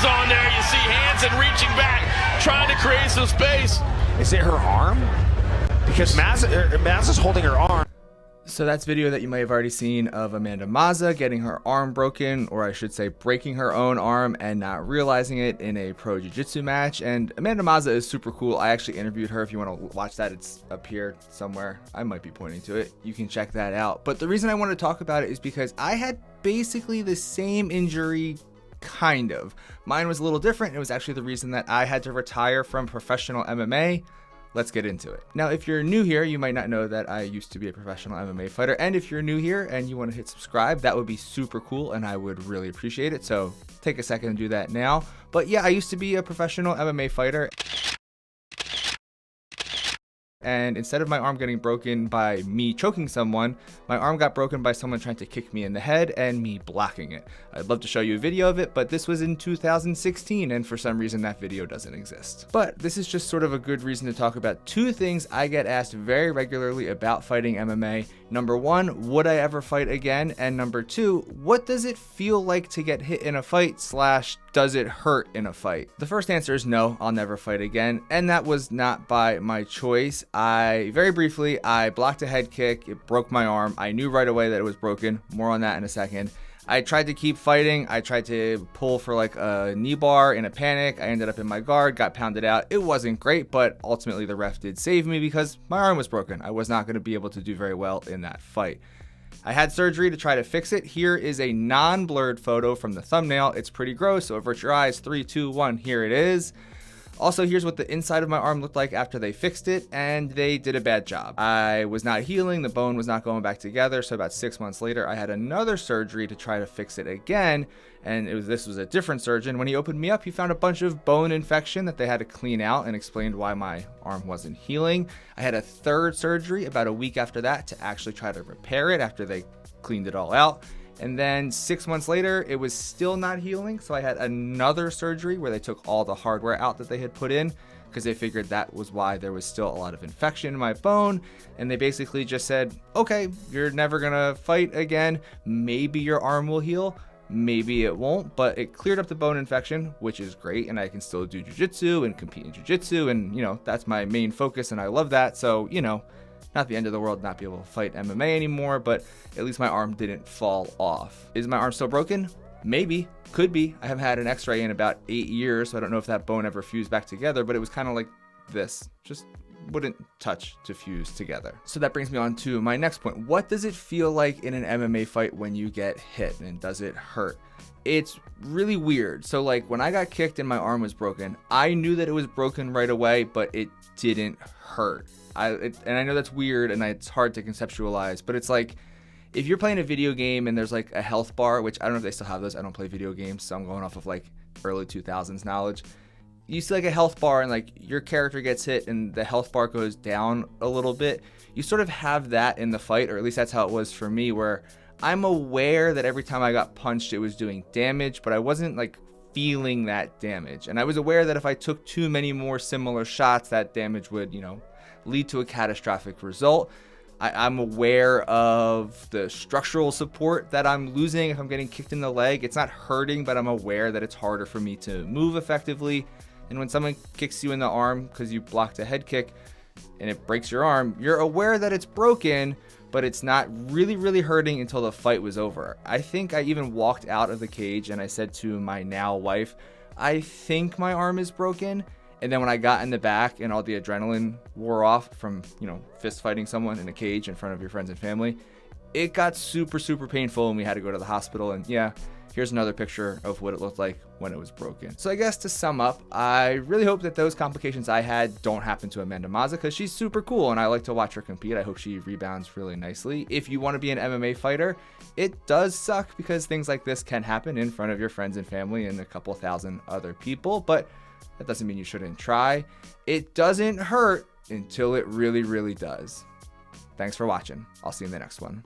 She's on there. You see Hansen reaching back, trying to create some space. Is it her arm? Because Mazza's holding her arm. So that's video that you may have already seen of Amanda Mazza getting her arm broken, or I should say breaking her own arm and not realizing it in a pro jiu-jitsu match. And Amanda Mazza is super cool. I actually interviewed her. If you want to watch that, it's up here somewhere. I might be pointing to it. You can check that out. But the reason I want to talk about it is because I had basically the same injury, kind of. Mine was a little different. It was actually the reason that I had to retire from professional MMA. Let's get into it. Now, if you're new here, you might not know that I used to be a professional MMA fighter. And if you're new here and you want to hit subscribe, that would be super cool and I would really appreciate it. So take a second and do that now. But yeah, I used to be a professional MMA fighter. And instead of my arm getting broken by me choking someone, my arm got broken by someone trying to kick me in the head and me blocking it. I'd love to show you a video of it, but this was in 2016 and for some reason that video doesn't exist. But this is just sort of a good reason to talk about two things I get asked very regularly about fighting MMA. Number one, would I ever fight again? And number two, what does it feel like to get hit in a fight / does it hurt in a fight? The first answer is no, I'll never fight again. And that was not by my choice. Very briefly, I blocked a head kick. It broke my arm. I knew right away that it was broken. More on that in a second. I tried to keep fighting. I tried to pull for like a knee bar in a panic. I ended up in my guard, got pounded out. It wasn't great, but ultimately the ref did save me because my arm was broken. I was not going to be able to do very well in that fight. I had surgery to try to fix it. Here is a non-blurred photo from the thumbnail. It's pretty gross, so avert your eyes. 3, 2, 1, here it is. Also, here's what the inside of my arm looked like after they fixed it, and they did a bad job. I was not healing, the bone was not going back together, so about 6 months later, I had another surgery to try to fix it again, and this was a different surgeon. When he opened me up, he found a bunch of bone infection that they had to clean out and explained why my arm wasn't healing. I had a third surgery about a week after that to actually try to repair it after they cleaned it all out. And then 6 months later, it was still not healing. So I had another surgery where they took all the hardware out that they had put in because they figured that was why there was still a lot of infection in my bone. And they basically just said, okay, you're never gonna fight again. Maybe your arm will heal, maybe it won't, but it cleared up the bone infection, which is great. And I can still do jiu-jitsu and compete in jiu-jitsu. And that's my main focus and I love that. So, not the end of the world not be able to fight MMA anymore, but at least my arm didn't fall off. Is my arm still broken? Maybe, could be. I haven't had an x-ray in about 8 years, so I don't know if that bone ever fused back together, but it was kind of like this, just wouldn't touch to fuse together. So that brings me on to my next point. What does it feel like in an MMA fight when you get hit, and does it hurt? It's really weird. So like when I got kicked and my arm was broken, I knew that it was broken right away, but it didn't hurt. And I know that's weird and it's hard to conceptualize, but it's like if you're playing a video game and there's like a health bar, which I don't know if they still have those. I don't play video games, so I'm going off of like early 2000s knowledge. You see like a health bar and like your character gets hit and the health bar goes down a little bit. You sort of have that in the fight, or at least that's how it was for me, where I'm aware that every time I got punched, it was doing damage, but I wasn't like feeling that damage. And I was aware that if I took too many more similar shots, that damage would, lead to a catastrophic result. I'm aware of the structural support that I'm losing if I'm getting kicked in the leg. It's not hurting, but I'm aware that it's harder for me to move effectively. And when someone kicks you in the arm because you blocked a head kick and it breaks your arm, you're aware that it's broken, but it's not really hurting until the fight was over. I think I even walked out of the cage and I said to my now wife, I think my arm is broken. And then when I got in the back and all the adrenaline wore off from, fist fighting someone in a cage in front of your friends and family, it got super painful and we had to go to the hospital. And yeah, here's another picture of what it looked like when it was broken. So I guess to sum up, I really hope that those complications I had don't happen to Amanda Mazza because she's super cool and I like to watch her compete. I hope she rebounds really nicely. If you want to be an MMA fighter, it does suck because things like this can happen in front of your friends and family and a couple thousand other people, but that doesn't mean you shouldn't try. It doesn't hurt until it really does. Thanks for watching. I'll see you in the next one.